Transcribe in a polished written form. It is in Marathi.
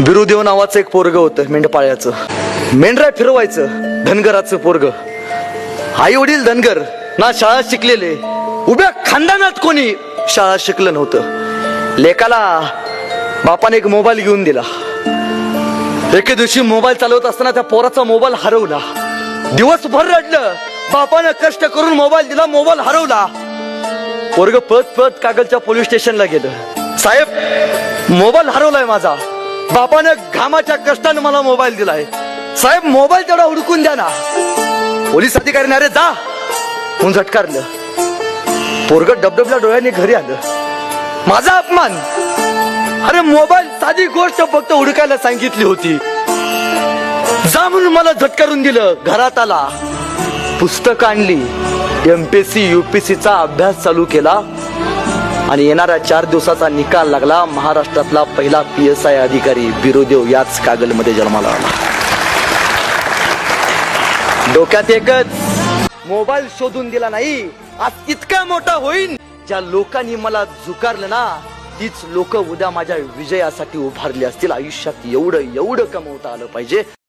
बिरुदेव नावाचं एक पोरग होतं मेंढपाळ्याचं. मेंढरा फिरवायचं धनगराचं पोरग. आई वडील धनगर, ना शाळा शिकलेले, उभ्या खानदानात कोणी शाळा शिकलं नव्हतं. लेकाला बापाने एक मोबाईल घेऊन दिला. एके दिवशी मोबाईल चालवत असताना त्या पोराचा मोबाईल हरवला. दिवसभर रडलं. बापाने कष्ट करून मोबाईल दिला, मोबाईल हरवला. पोरग पळत पळत कागलच्या पोलीस स्टेशनला गेलं. साहेब, मोबाईल हरवलाय माझा. बापाने घामाच्या कष्टाने मला मोबाईल दिलाय. साहेब, मोबाईल तेवढा हुडकून द्या ना. पोलीस अधिकाऱ्याने अरे जा म्हणून झटकारलं. पोरग डबडबल्या डोळ्याने घरी आलं. माझा अपमान. अरे मोबाईल साधी गोष्ट फक्त हुडकायला सांगितली होती. जा म्हणून मला झटकारून दिलं. घरात आला, पुस्तक आणली, MPSC UPSC चा अभ्यास चालू केला आणि येणाऱ्या 4 दिवसाचा निकाल लागला. महाराष्ट्रातला पहिला PSI अधिकारी बिरुदेव याच कागलमध्ये जन्माला आला. डोक्यात एकच, मोबाईल शोधून दिला नाही आज इतका मोठा होईन. ज्या लोकांनी मला झुकारलं ना, तीच लोक उद्या माझ्या विजयासाठी उभारली असतील. आयुष्यात एवढं कमवता आलं पाहिजे.